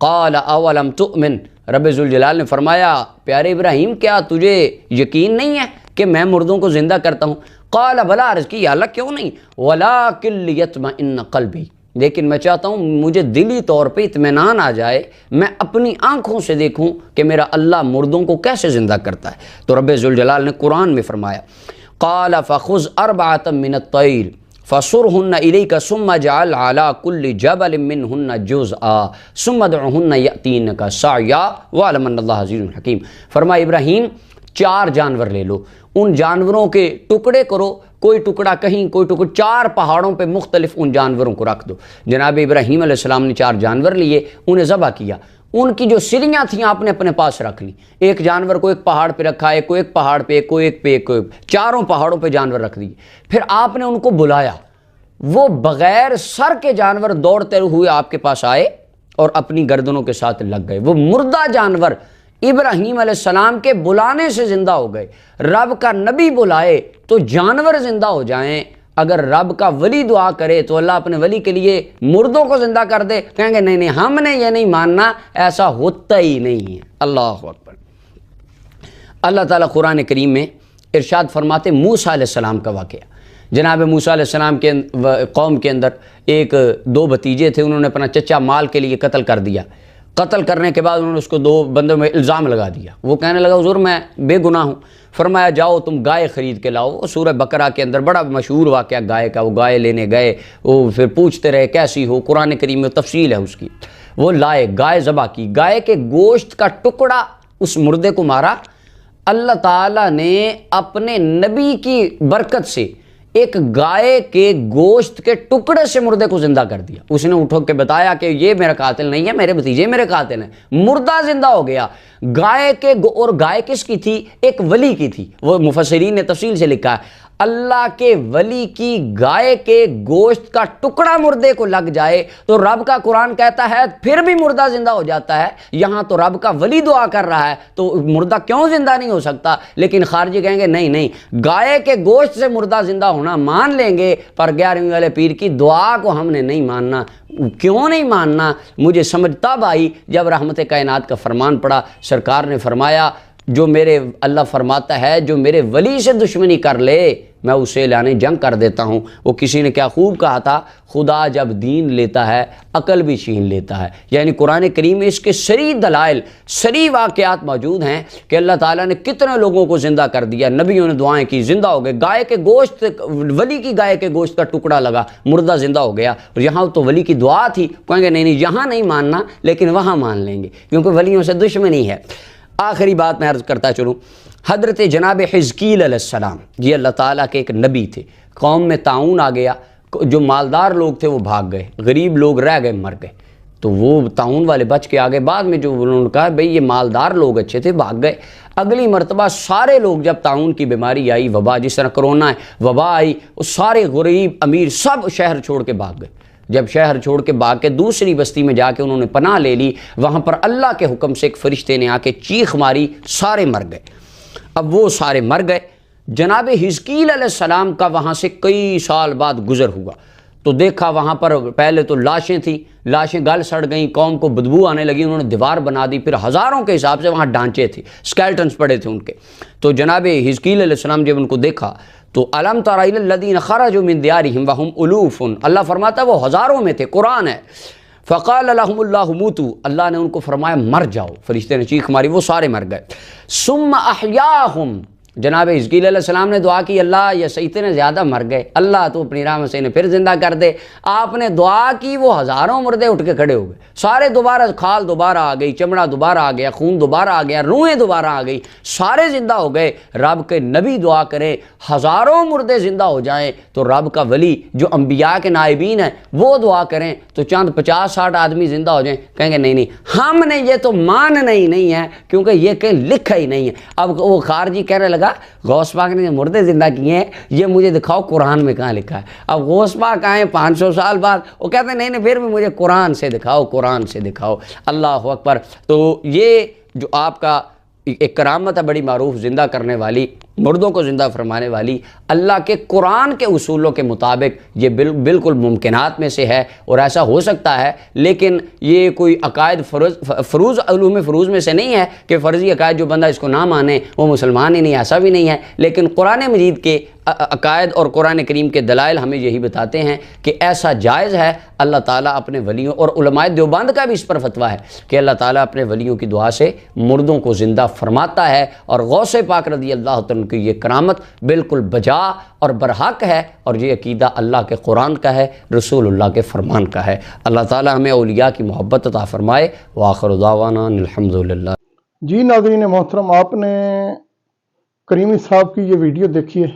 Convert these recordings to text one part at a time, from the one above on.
قال اولم تؤمن، رب ذوالجلال نے فرمایا پیارے ابراہیم کیا تجھے یقین نہیں ہے کہ میں مردوں کو زندہ کرتا ہوں؟ قال بلا، عرض کی یا اللہ کیوں نہیں، ولکن لیطمئن قلبی، لیکن میں چاہتا ہوں مجھے دلی طور پہ اطمینان آ جائے، میں اپنی آنکھوں سے دیکھوں کہ میرا اللہ مردوں کو کیسے زندہ کرتا ہے۔ تو رب ذوالجلال نے قرآن میں فرمایا قال فخذ اربعۃ من الطیر فصرهن الیک ثم اجعل علی کل جبل منہن جزءا ثم ادعهن یأتینک سعیا واعلم ان اللہ عزیز حکیم۔ فرمایا ابراہیم 4 جانور لے لو، ان جانوروں کے ٹکڑے کرو، کوئی ٹکڑا کہیں کوئی ٹکڑا، 4 پہاڑوں پہ مختلف ان جانوروں کو رکھ دو۔ جناب ابراہیم علیہ السلام نے 4 جانور لیے، انہیں ذبح کیا، ان کی جو سریاں تھیں آپ نے اپنے پاس رکھ لی، ایک جانور کو ایک پہاڑ پہ رکھا، ایک کو ایک پہاڑ پہ، ایک کو ایک پہ، ایک کو ایک، 4 پہاڑوں پہ جانور رکھ دیے۔ پھر آپ نے ان کو بلایا، وہ بغیر سر کے جانور دوڑتے ہوئے آپ کے پاس آئے اور اپنی گردنوں کے ساتھ لگ گئے۔ وہ مردہ جانور ابراہیم علیہ السلام کے بلانے سے زندہ ہو گئے۔ رب کا نبی بلائے تو جانور زندہ ہو جائیں، اگر رب کا ولی دعا کرے تو اللہ اپنے ولی کے لیے مردوں کو زندہ کر دے، کہیں گے نہیں ہم نے یہ نہیں ماننا، ایسا ہوتا ہی نہیں ہے۔ اللہ اکبر۔ اللہ تعالیٰ قرآن کریم میں ارشاد فرماتے موسیٰ علیہ السلام کا واقعہ، جناب موسیٰ علیہ السلام کے قوم کے اندر 2 بھتیجے تھے، انہوں نے اپنا چچا مال کے لیے قتل کر دیا۔ قتل کرنے کے بعد انہوں نے اس کو 2 بندوں میں الزام لگا دیا، وہ کہنے لگا حضور میں بے گناہ ہوں۔ فرمایا جاؤ تم گائے خرید کے لاؤ۔ سورہ بقرہ کے اندر بڑا مشہور واقعہ گائے کا، وہ گائے لینے گئے، وہ پھر پوچھتے رہے کیسی ہو، قرآن کریم میں تفصیل ہے اس کی۔ وہ لائے، گائے ذبح کی، گائے کے گوشت کا ٹکڑا اس مردے کو مارا۔ اللہ تعالیٰ نے اپنے نبی کی برکت سے ایک گائے کے گوشت کے ٹکڑے سے مردے کو زندہ کر دیا۔ اس نے اٹھو کے بتایا کہ یہ میرا قاتل نہیں ہے، میرے بھتیجے میرے قاتل ہیں، مردہ زندہ ہو گیا۔ گائے کے اور گائے کس کی تھی؟ ایک ولی کی تھی، وہ مفسرین نے تفصیل سے لکھا ہے اللہ کے ولی کی گائے کے گوشت کا ٹکڑا مردے کو لگ جائے تو رب کا قرآن کہتا ہے پھر بھی مردہ زندہ ہو جاتا ہے۔ یہاں تو رب کا ولی دعا کر رہا ہے تو مردہ کیوں زندہ نہیں ہو سکتا؟ لیکن خارجی کہیں گے نہیں، گائے کے گوشت سے مردہ زندہ ہونا مان لیں گے، پر 11ویں والے پیر کی دعا کو ہم نے نہیں ماننا۔ کیوں نہیں ماننا؟ مجھے سمجھ تب آئی جب رحمت کائنات کا فرمان پڑا، سرکار نے فرمایا جو میرے اللہ فرماتا ہے جو میرے ولی سے دشمنی کر لے میں اسے اعلان جنگ کر دیتا ہوں۔ وہ کسی نے کیا خوب کہا تھا، خدا جب دین لیتا ہے عقل بھی چھین لیتا ہے۔ یعنی قرآن کریم میں اس کے صریح دلائل، صریح واقعات موجود ہیں کہ اللہ تعالیٰ نے کتنے لوگوں کو زندہ کر دیا، نبیوں نے دعائیں کی، زندہ ہو گئے۔ گائے کے گوشت، ولی کی گائے کے گوشت کا ٹکڑا لگا، مردہ زندہ ہو گیا۔ اور یہاں تو ولی کی دعا تھی، کہیں گے نہیں یہاں نہیں ماننا، لیکن وہاں مان لیں گے کیونکہ ولیوں سے دشمنی ہے۔ آخری بات میں عرض کرتا چلوں، حضرت جناب حزقیل علیہ السلام یہ اللہ تعالیٰ کے ایک نبی تھے۔ قوم میں طاعون آ گیا، جو مالدار لوگ تھے وہ بھاگ گئے، غریب لوگ رہ گئے، مر گئے۔ تو وہ طاعون والے بچ کے آگے، بعد میں جو انہوں نے کہا بھئی یہ مالدار لوگ اچھے تھے، بھاگ گئے۔ اگلی مرتبہ سارے لوگ جب طاعون کی بیماری آئی، وبا، جس طرح کرونا ہے وبا آئی، وہ سارے غریب امیر سب شہر چھوڑ کے بھاگ گئے۔ جب شہر چھوڑ کے بھاگ کے دوسری بستی میں جا کے انہوں نے پناہ لے لی، وہاں پر اللہ کے حکم سے ایک فرشتے نے آ کے چیخ ماری، سارے مر گئے۔ اب وہ سارے مر گئے، جناب حزقیل علیہ السلام کا وہاں سے کئی سال بعد گزر ہوا تو دیکھا وہاں پر پہلے تو لاشیں تھیں، لاشیں گل سڑ گئیں، قوم کو بدبو آنے لگی، انہوں نے دیوار بنا دی، پھر ہزاروں کے حساب سے وہاں ڈھانچے تھے، اسکیلٹنز پڑے تھے ان کے۔ تو جناب حزقیل علیہ السلام جب ان کو دیکھا تو الم تر الی الذین خرجوا من دیارہم وہم الوف، اللہ فرماتا ہے وہ ہزاروں میں تھے، قرآن ہے۔ فقال لهم اللہ موتوا، اللہ نے ان کو فرمایا مر جاؤ، فرشتے نے چیخ ماری، وہ سارے مر گئے۔ ثم احیاہم، جناب حزقیل علیہ السلام نے دعا کی اللہ یہ اتنے زیادہ مر گئے، اللہ تو اپنی رحمت سے انہیں پھر زندہ کر دے۔ آپ نے دعا کی، وہ ہزاروں مردے اٹھ کے کھڑے ہو گئے، سارے دوبارہ، کھال دوبارہ آ گئی، چمڑا دوبارہ آ گیا، خون دوبارہ آ گیا، روحیں دوبارہ آ گئی، سارے زندہ ہو گئے۔ رب کے نبی دعا کرے ہزاروں مردے زندہ ہو جائیں تو رب کا ولی جو انبیاء کے نائبین ہیں وہ دعا کریں تو چند 50-60 آدمی زندہ ہو جائیں، کہیں گے نہیں ہم نے یہ تو ماننا ہی نہیں ہے کیونکہ یہ کہ لکھا ہی نہیں ہے۔ اب وہ خارجی کہنے لگا غوث پاک نے مردے زندہ کیے ہیں، یہ مجھے دکھاؤ قرآن میں کہاں لکھا ہے۔ اب غوث پاک آئے 500 سال بعد، وہ کہتے ہیں نہیں پھر بھی مجھے قرآن سے دکھاؤ، قرآن سے دکھاؤ۔ اللہ اکبر۔ تو یہ جو آپ کا ایک کرامت ہے بڑی معروف زندہ کرنے والی، مردوں کو زندہ فرمانے والی اللہ کے قرآن کے اصولوں کے مطابق یہ بالکل ممکنات میں سے ہے، اور ایسا ہو سکتا ہے، لیکن یہ کوئی عقائد فروز علوم فروز میں سے نہیں ہے کہ فرضی عقائد جو بندہ اس کو نہ مانے وہ مسلمان ہی نہیں، ایسا بھی نہیں ہے۔ لیکن قرآن مجید کے عقائد اور قرآن کریم کے دلائل ہمیں یہی بتاتے ہیں کہ ایسا جائز ہے۔ اللہ تعالیٰ اپنے ولیوں، اور علماء دیوبند کا بھی اس پر فتویٰ ہے کہ اللہ تعالیٰ اپنے ولیوں کی دعا سے مردوں کو زندہ فرماتا ہے، اور غوث پاک رضی اللہ عنہ کی یہ کرامت بالکل بجا اور برحق ہے، اور یہ عقیدہ اللہ کے قرآن کا ہے، رسول اللہ کے فرمان کا ہے۔ اللہ تعالیٰ ہمیں اولیاء کی محبت عطا فرمائے۔ وآخر دعوانا الحمدللہ۔ جی ناظرین محترم، آپ نے کریمی صاحب کی یہ ویڈیو دیکھی ہے۔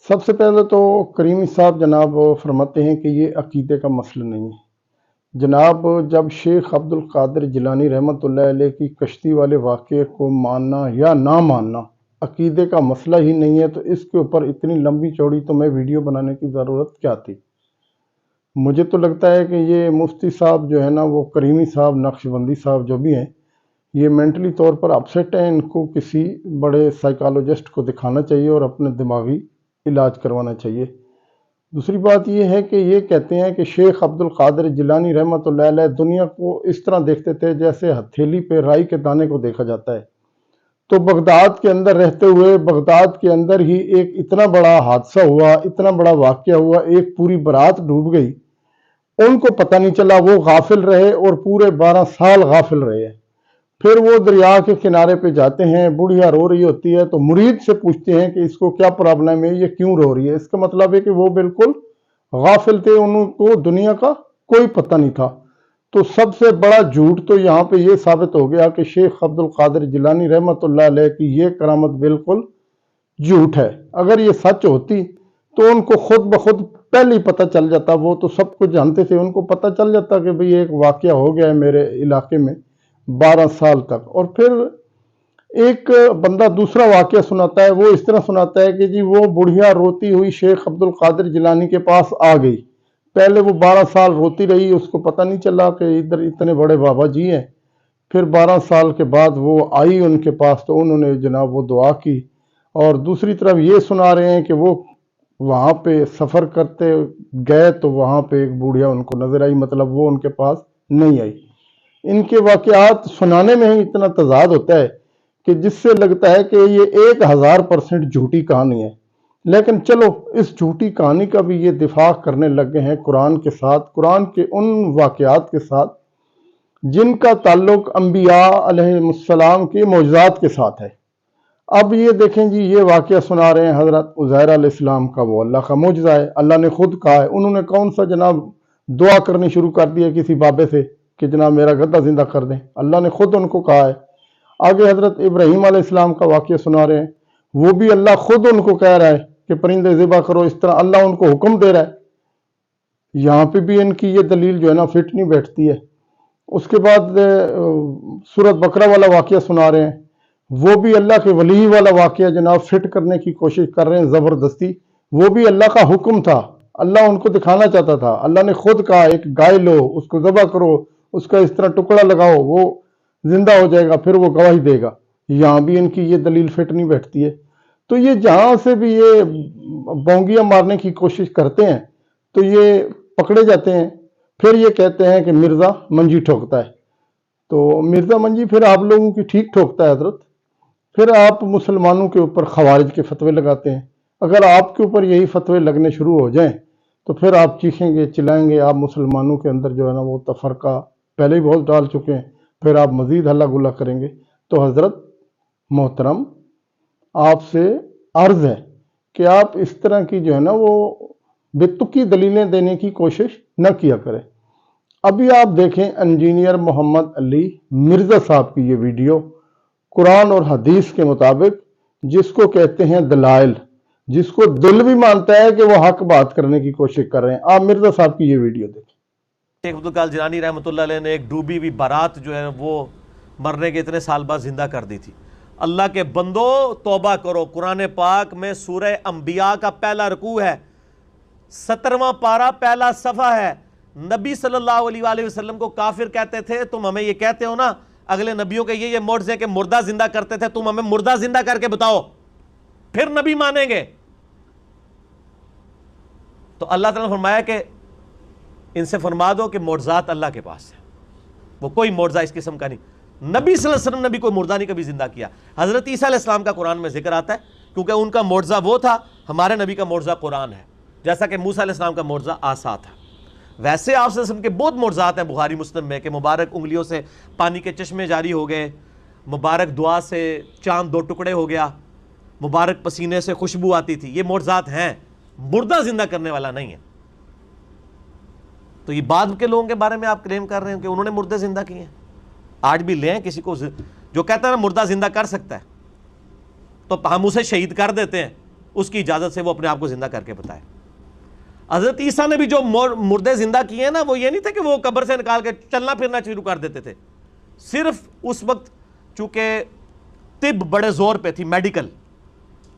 سب سے پہلے تو کریمی صاحب جناب فرماتے ہیں کہ یہ عقیدے کا مسئلہ نہیں ہے۔ جناب جب شیخ عبد القادر جیلانی رحمۃ اللہ علیہ کی کشتی والے واقعے کو ماننا یا نہ ماننا عقیدے کا مسئلہ ہی نہیں ہے، تو اس کے اوپر اتنی لمبی چوڑی تو میں ویڈیو بنانے کی ضرورت کیا تھی؟ مجھے تو لگتا ہے کہ یہ مفتی صاحب جو ہے نا، وہ کریمی صاحب نقشبندی صاحب جو بھی ہیں، یہ مینٹلی طور پر اپسیٹ ہیں۔ ان کو کسی بڑے سائیکالوجسٹ کو دکھانا چاہیے اور اپنے دماغی علاج کروانا چاہیے۔ دوسری بات یہ ہے کہ یہ کہتے ہیں کہ شیخ عبد القادر جیلانی رحمۃ اللہ علیہ دنیا کو اس طرح دیکھتے تھے جیسے ہتھیلی پہ رائی کے دانے کو دیکھا جاتا ہے۔ تو بغداد کے اندر رہتے ہوئے بغداد کے اندر ہی ایک اتنا بڑا حادثہ ہوا، اتنا بڑا واقعہ ہوا، ایک پوری برات ڈوب گئی، ان کو پتہ نہیں چلا، وہ غافل رہے اور پورے 12 سال غافل رہے ہیں۔ پھر وہ دریا کے کنارے پہ جاتے ہیں، بڑھیا رو رہی ہوتی ہے، تو مرید سے پوچھتے ہیں کہ اس کو کیا پرابلم ہے، یہ کیوں رو رہی ہے؟ اس کا مطلب ہے کہ وہ بالکل غافل تھے، ان کو دنیا کا کوئی پتہ نہیں تھا۔ تو سب سے بڑا جھوٹ تو یہاں پہ یہ ثابت ہو گیا کہ شیخ عبد القادر جیلانی رحمۃ اللہ علیہ کی یہ کرامت بالکل جھوٹ ہے۔ اگر یہ سچ ہوتی تو ان کو خود بخود پہلے ہی پتہ چل جاتا، وہ تو سب کچھ جانتے تھے، ان کو پتہ چل جاتا کہ بھئی ایک واقعہ ہو گیا ہے میرے علاقے میں 12 سال تک۔ اور پھر ایک بندہ دوسرا واقعہ سناتا ہے، وہ اس طرح سناتا ہے کہ جی وہ بڑھیا روتی ہوئی شیخ عبد القادر جیلانی کے پاس آ گئی۔ پہلے وہ 12 سال روتی رہی، اس کو پتہ نہیں چلا کہ ادھر اتنے بڑے بابا جی ہیں۔ پھر 12 سال کے بعد وہ آئی ان کے پاس، تو انہوں نے جناب وہ دعا کی۔ اور دوسری طرف یہ سنا رہے ہیں کہ وہ وہاں پہ سفر کرتے گئے تو وہاں پہ ایک بوڑھیا ان کو نظر آئی، مطلب وہ ان کے پاس نہیں آئی۔ ان کے واقعات سنانے میں ہی اتنا تضاد ہوتا ہے کہ جس سے لگتا ہے کہ یہ 1000% جھوٹی کہانی ہے۔ لیکن چلو اس جھوٹی کہانی کا بھی یہ دفاع کرنے لگ گئے ہیں قرآن کے ساتھ، قرآن کے ان واقعات کے ساتھ جن کا تعلق انبیاء علیہ السلام کے معجزات کے ساتھ ہے۔ اب یہ دیکھیں جی، یہ واقعہ سنا رہے ہیں حضرت عزیر علیہ السلام کا، وہ اللہ کا معجزہ ہے، اللہ نے خود کہا ہے۔ انہوں نے کون سا جناب دعا کرنی شروع کر دی ہے کسی بابے سے کہ جناب میرا گدھا زندہ کر دیں؟ اللہ نے خود ان کو کہا ہے۔ آگے حضرت ابراہیم علیہ السلام کا واقعہ سنا رہے ہیں، وہ بھی اللہ خود ان کو کہہ رہا ہے کہ پرندے ذبح کرو، اس طرح اللہ ان کو حکم دے رہا ہے۔ یہاں پہ بھی ان کی یہ دلیل جو ہے نا فٹ نہیں بیٹھتی ہے۔ اس کے بعد سورۃ بقرہ والا واقعہ سنا رہے ہیں، وہ بھی اللہ کے ولی والا واقعہ جناب فٹ کرنے کی کوشش کر رہے ہیں زبردستی۔ وہ بھی اللہ کا حکم تھا، اللہ ان کو دکھانا چاہتا تھا، اللہ نے خود کہا ایک گائے لو، اس کو ذبح کرو، اس کا اس طرح ٹکڑا لگاؤ، وہ زندہ ہو جائے گا، پھر وہ گواہی دے گا۔ یہاں بھی ان کی یہ دلیل فٹ نہیں بیٹھتی ہے۔ تو یہ جہاں سے بھی یہ بونگیاں مارنے کی کوشش کرتے ہیں تو یہ پکڑے جاتے ہیں۔ پھر یہ کہتے ہیں کہ مرزا منجی ٹھوکتا ہے، تو مرزا منجی پھر آپ لوگوں کی ٹھیک ٹھوکتا ہے حضرت، پھر آپ مسلمانوں کے اوپر خوارج کے فتوے لگاتے ہیں۔ اگر آپ کے اوپر یہی فتوے لگنے شروع ہو جائیں تو پھر آپ چیخیں گے، چلائیں گے، آپ مسلمانوں کے اندر جو ہے نا وہ تفرقہ پہلے ہی بہت ڈال چکے ہیں، پھر آپ مزید ہلا گلا کریں گے۔ تو حضرت محترم آپ سے عرض ہے کہ آپ اس طرح کی جو ہے نا وہ بے تکی دلیلیں دینے کی کوشش نہ کیا کریں۔ ابھی آپ دیکھیں انجینئر محمد علی مرزا صاحب کی یہ ویڈیو قرآن اور حدیث کے مطابق، جس کو کہتے ہیں دلائل، جس کو دل بھی مانتا ہے کہ وہ حق بات کرنے کی کوشش کر رہے ہیں۔ آپ مرزا صاحب کی یہ ویڈیو دیکھیں۔ شیخ عبد القادر جیلانی رحمۃ اللہ علیہ نے ایک ڈوبی ہوئی بارات جو ہے وہ مرنے کے اتنے سال بعد زندہ کر دی تھی۔ اللہ کے بندو توبہ کرو، قرآن پاک میں سورہ انبیاء کا پہلا رکوع ہے، 17واں پارہ پہلا صفحہ ہے۔ نبی صلی اللہ علیہ وآلہ وسلم کو کافر کہتے تھے، تم ہمیں یہ کہتے ہو نا اگلے نبیوں کے یہ معجزے کہ مردہ زندہ کرتے تھے، تم ہمیں مردہ زندہ کر کے بتاؤ۔ پھر نبی مانیں گے. تو اللہ تعالیٰ نے فرمایا کہ ان سے فرما دو کہ معجزات اللہ کے پاس ہے, وہ کوئی معجزہ اس قسم کا نہیں. نبی صلی اللہ علیہ وسلم نے بھی کوئی مردہ نہیں کبھی زندہ کیا. حضرت عیسیٰ علیہ السلام کا قرآن میں ذکر آتا ہے کیونکہ ان کا معجزہ وہ تھا, ہمارے نبی کا معجزہ قرآن ہے, جیسا کہ موسیٰ علیہ السلام کا معجزہ عصا تھا. ویسے آپ صلی اللہ علیہ وسلم کے بہت معجزات ہیں بخاری مسلم میں, کہ مبارک انگلیوں سے پانی کے چشمے جاری ہو گئے, مبارک دعا سے چاند 2 ٹکڑے ہو گیا, مبارک پسینے سے خوشبو آتی تھی. یہ معجزات ہیں, مردہ زندہ کرنے والا نہیں ہے. تو یہ بعد کے لوگوں کے بارے میں آپ کلیم کر رہے ہیں کہ انہوں نے مردے زندہ کیے ہیں. آج بھی لیں کسی کو جو کہتا ہے نا مردہ زندہ کر سکتا ہے, تو ہم اسے شہید کر دیتے ہیں, اس کی اجازت سے وہ اپنے آپ کو زندہ کر کے بتائے. حضرت عیسیٰ نے بھی جو مردے زندہ کیے ہیں نا, وہ یہ نہیں تھے کہ وہ قبر سے نکال کے چلنا پھرنا شروع کر دیتے تھے. صرف اس وقت چونکہ طب بڑے زور پہ تھی, میڈیکل,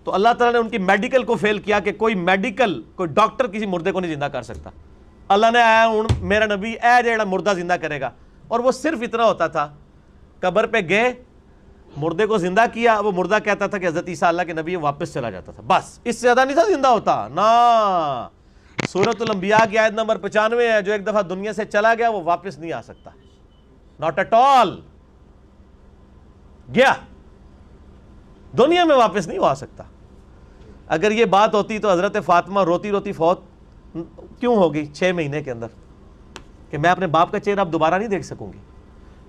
تو اللہ تعالیٰ نے ان کی میڈیکل کو فیل کیا کہ کوئی ڈاکٹر کسی مردے کو نہیں زندہ کر سکتا. اللہ نے آیا ہوں میرا نبی اے جیڑا مردہ زندہ کرے گا, اور وہ صرف اتنا ہوتا تھا, قبر پہ گئے مردے کو زندہ کیا, وہ مردہ کہتا تھا کہ حضرت عیسیٰ اللہ کے نبی, واپس چلا جاتا تھا, بس اس سے زیادہ نہیں تھا زندہ ہوتا نا. سورۃ الانبیاء کی آیت نمبر 95 ہے, جو ایک دفعہ دنیا سے چلا گیا وہ واپس نہیں آ سکتا, ناٹ ایٹ آل. گیا دنیا میں واپس نہیں آ سکتا. اگر یہ بات ہوتی تو حضرت فاطمہ روتی روتی فوت کیوں ہوگی 6 مہینے کے اندر, کہ میں اپنے باپ کا چہرہ اب دوبارہ نہیں دیکھ سکوں گی.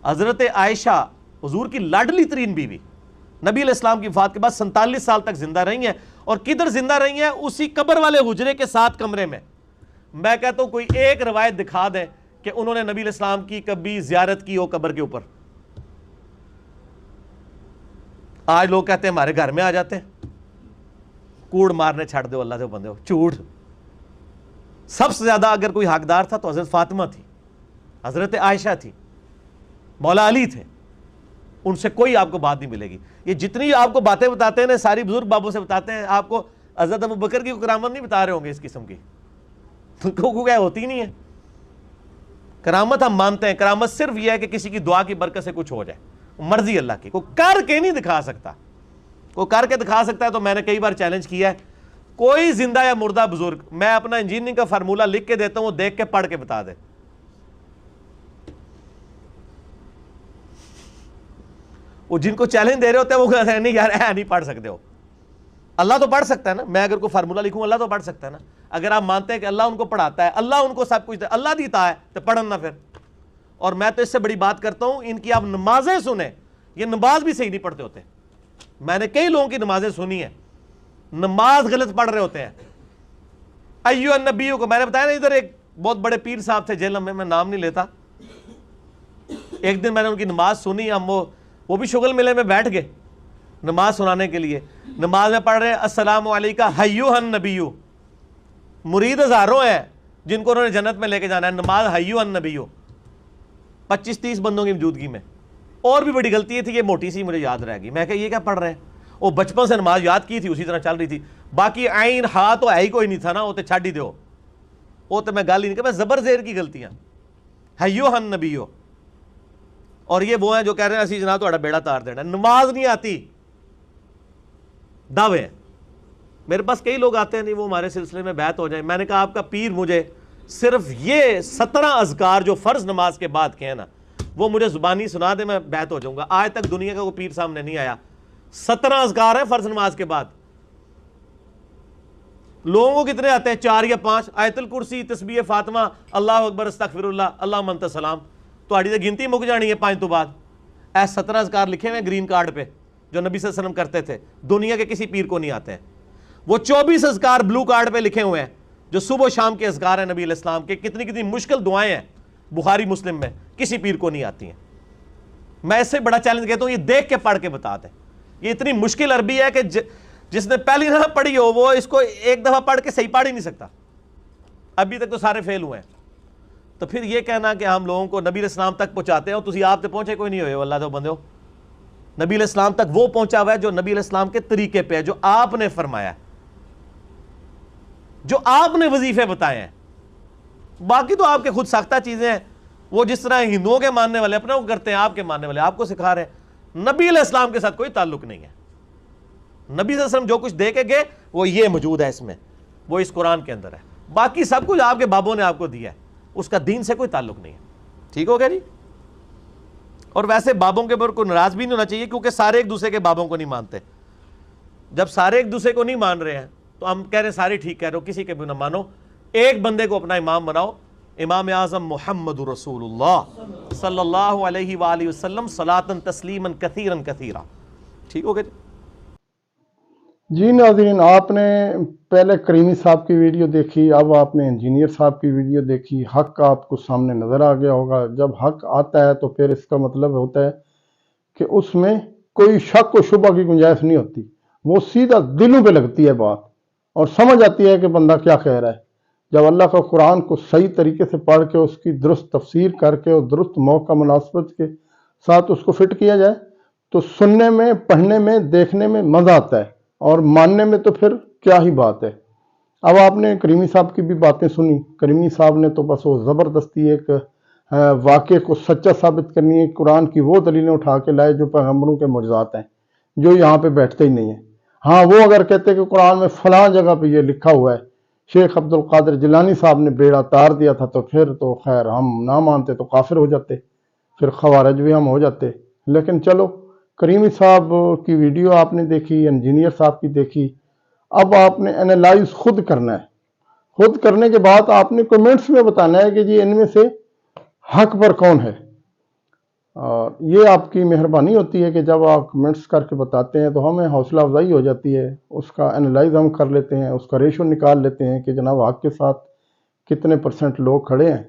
حضرت عائشہ حضور کی لاڈلی ترین بیوی, نبی علیہ السلام کی وفات کے بعد 47 سال تک زندہ رہی ہیں, اور کدھر زندہ رہی ہیں؟ اسی قبر والے حجرے کے 7 کمرے میں. میں کہتا ہوں کوئی ایک روایت دکھا دیں کہ انہوں نے نبی علیہ السلام کی کبھی زیارت کی ہو قبر کے اوپر. آج لوگ کہتے ہیں ہمارے گھر میں آ جاتے ہیں, کوڑ مارنے چھڑ دو اللہ سے بندے ہو, جھوٹ. سب سے زیادہ اگر کوئی حقدار تھا تو حضرت فاطمہ تھی, حضرت عائشہ تھی, مولا علی تھے, ان سے کوئی آپ کو بات نہیں ملے گی. یہ جتنی آپ کو باتیں بتاتے ہیں نا, ساری بزرگ بابوں سے بتاتے ہیں, آپ کو حضرت ابو بکر کی کرامت نہیں بتا رہے ہوں گے اس قسم کی, کیونکہ کیا ہوتی نہیں ہے. کرامت ہم مانتے ہیں, کرامت صرف یہ ہے کہ کسی کی دعا کی برکت سے کچھ ہو جائے, مرضی اللہ کی. کوئی کر کے نہیں دکھا سکتا, کوئی کر کے دکھا سکتا ہے تو میں نے کئی بار چیلنج کیا ہے, کوئی زندہ یا مردہ بزرگ, میں اپنا انجینئرنگ کا فارمولہ لکھ کے دیتا ہوں, وہ دیکھ کے پڑھ کے بتا دے. وہ جن کو چیلنج دے رہے ہوتے ہیں وہ کہتے ہیں نہیں یار نہیں پڑھ سکتے ہو. اللہ تو پڑھ سکتا ہے نا, میں اگر کوئی فارمولہ لکھوں اللہ تو پڑھ سکتا ہے نا. اگر آپ مانتے ہیں کہ اللہ ان کو پڑھاتا ہے, اللہ ان کو سب کچھ دے, اللہ دیتا ہے, تو پڑھن نہ پھر. اور میں تو اس سے بڑی بات کرتا ہوں, ان کی آپ نمازیں سنیں, یہ نماز بھی صحیح نہیں پڑھتے ہوتے. میں نے کئی لوگوں کی نمازیں سنی ہیں, نماز غلط پڑھ رہے ہوتے ہیں. ایو النبیوں کو میں نے بتایا نا, ادھر ایک بہت بڑے پیر صاحب تھے جیل میں نام نہیں لیتا. ایک دن میں نے ان کی نماز سنی, ہم وہ بھی شغل ملے میں بیٹھ گئے نماز سنانے کے لیے. نماز میں پڑھ رہے ہیں السلام علیکہ ایھا النبیو, مرید ہزاروں ہیں جن کو انہوں نے جنت میں لے کے جانا ہے, نماز ایھا النبیو 25-30 بندوں کی موجودگی میں. اور بھی بڑی غلطی تھی, یہ موٹی سی مجھے یاد رہ گئی, میں کہ یہ کیا پڑھ رہے ہیں, وہ بچپن سے نماز یاد کی تھی اسی طرح چل رہی تھی, باقی عین ہا تو ہے ہی کوئی نہیں تھا نا, وہ تو چھڈ ہی دو, وہ تو میں گل ہی نہیں کہ میں زبر زیر کی غلطیاں. ایھا النبیو, اور یہ وہ ہیں جو کہہ رہے ہیں اسی جناب تہاڈا بیڑا تار دینا, نماز نہیں آتی, دعوے ہیں. میرے پاس کئی لوگ آتے ہیں نہیں وہ ہمارے سلسلے میں بیعت ہو جائیں. میں نے کہا آپ کا پیر مجھے صرف یہ 17 اذکار جو فرض نماز کے بعد کے ہیں نا, وہ مجھے زبانی سنا دے, میں بیعت ہو جاؤں گا. آج تک دنیا کا کوئی پیر سامنے نہیں آیا. 17 اذکار ہیں فرض نماز کے بعد. لوگوں کو کتنے آتے ہیں, 4 یا 5, آیت الکرسی, تسبیح فاطمہ, اللہ اکبر, استغفر اللہ, اللہم انت السلام. تہاڈی تے گنتی مک جانی ہے 5 تو بعد. اے 17 اذکار لکھے ہوئے گرین کارڈ پہ جو نبی صلی اللہ علیہ وسلم کرتے تھے, دنیا کے کسی پیر کو نہیں آتے ہیں. وہ 24 اذکار بلو کارڈ پہ لکھے ہوئے ہیں جو صبح و شام کے اذکار ہیں نبی علیہ السلام کے, کتنی مشکل دعائیں ہیں بخاری مسلم میں, کسی پیر کو نہیں آتی ہیں. میں اس سے بڑا چیلنج کہتا ہوں, یہ دیکھ کے پڑھ کے بتا دیں. یہ اتنی مشکل عربی ہے کہ جس نے پہلی دفعہ پڑھی ہو وہ اس کو ایک دفعہ پڑھ کے صحیح پڑھ ہی نہیں سکتا. ابھی تک تو سارے فیل ہوئے ہیں. تو پھر یہ کہنا کہ ہم لوگوں کو نبی علیہ السلام تک پہنچاتے ہو, تسی آپ تک پہنچے کوئی نہیں ہوئے اللہ تو بندے ہو. نبی علیہ السلام تک وہ پہنچا ہوا ہے جو نبی علیہ السلام کے طریقے پہ ہے, جو آپ نے فرمایا, جو آپ نے وظیفے بتائے ہیں. باقی تو آپ کے خود ساختہ چیزیں ہیں, وہ جس طرح ہندوؤں کے ماننے والے اپنے کو کرتے ہیں, آپ کے ماننے والے آپ کو سکھا رہے ہیں. نبی علیہ السلام کے ساتھ کوئی تعلق نہیں ہے, نبی صلی اللہ علیہ وسلم جو کچھ دے کے گئے وہ یہ موجود ہے اس میں، وہ اس قرآن کے اندر ہے، باقی سب کچھ آپ کے بابوں نے آپ کو دیا ہے، اس کا دین سے کوئی تعلق نہیں ہے. ٹھیک ہو گیا جی؟ اور ویسے بابوں کے اوپر کوئی ناراض بھی نہیں ہونا چاہیے، کیونکہ سارے ایک دوسرے کے بابوں کو نہیں مانتے. جب سارے ایک دوسرے کو نہیں مان رہے ہیں تو ہم کہہ رہے ہیں سارے ٹھیک کہہ رہے ہو، کسی کے بھی نہ مانو، ایک بندے کو اپنا امام بناؤ، امام اعظم محمد رسول اللہ صلی اللہ علیہ وآلہ وسلم صلاۃً تسلیما کثیرا کثیرا. ٹھیک ہو گیا جی؟ جی ناظرین، آپ نے پہلے کریمی صاحب کی ویڈیو دیکھی، اب آپ نے انجینئر صاحب کی ویڈیو دیکھی. حق آپ کو سامنے نظر آ گیا ہوگا. جب حق آتا ہے تو پھر اس کا مطلب ہوتا ہے کہ اس میں کوئی شک و شبہ کی گنجائش نہیں ہوتی، وہ سیدھا دلوں پہ لگتی ہے بات اور سمجھ آتی ہے کہ بندہ کیا کہہ رہا ہے. جب اللہ کا قرآن کو صحیح طریقے سے پڑھ کے اس کی درست تفسیر کر کے اور درست موقع مناسبت کے ساتھ اس کو فٹ کیا جائے تو سننے میں، پڑھنے میں، دیکھنے میں مزہ آتا ہے، اور ماننے میں تو پھر کیا ہی بات ہے. اب آپ نے کریمی صاحب کی بھی باتیں سنی. کریمی صاحب نے تو بس وہ زبردستی ایک واقعے کو سچا ثابت کرنی ہے. قرآن کی وہ دلیلیں اٹھا کے لائے جو پیغمبروں کے معجزات ہیں، جو یہاں پہ بیٹھتے ہی نہیں ہیں. ہاں، وہ اگر کہتے کہ قرآن میں فلاں جگہ پہ یہ لکھا ہوا ہے، شیخ عبد القادر جیلانی صاحب نے بیڑا تار دیا تھا، تو پھر تو خیر ہم نہ مانتے تو کافر ہو جاتے، پھر خوارج بھی ہم ہو جاتے. لیکن چلو، کریمی صاحب کی ویڈیو آپ نے دیکھی، انجینئر صاحب کی دیکھی. اب آپ نے انالائز خود کرنا ہے. خود کرنے کے بعد آپ نے کمنٹس میں بتانا ہے کہ جی ان میں سے حق پر کون ہے. اور یہ آپ کی مہربانی ہوتی ہے کہ جب آپ کمنٹس کر کے بتاتے ہیں تو ہمیں حوصلہ افزائی ہو جاتی ہے. اس کا انالائز ہم کر لیتے ہیں، اس کا ریشو نکال لیتے ہیں کہ جناب حق کے ساتھ کتنے % لوگ کھڑے ہیں،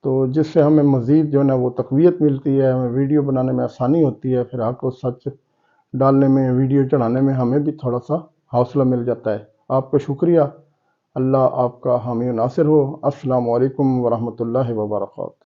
تو جس سے ہمیں مزید جو ہے نا وہ تقویت ملتی ہے، ہمیں ویڈیو بنانے میں آسانی ہوتی ہے. پھر حق و سچ ڈالنے میں، ویڈیو چڑھانے میں ہمیں بھی تھوڑا سا حوصلہ مل جاتا ہے. آپ کا شکریہ. اللہ آپ کا حامی و ناصر ہو. السلام علیکم ورحمۃ اللہ وبرکاتہ.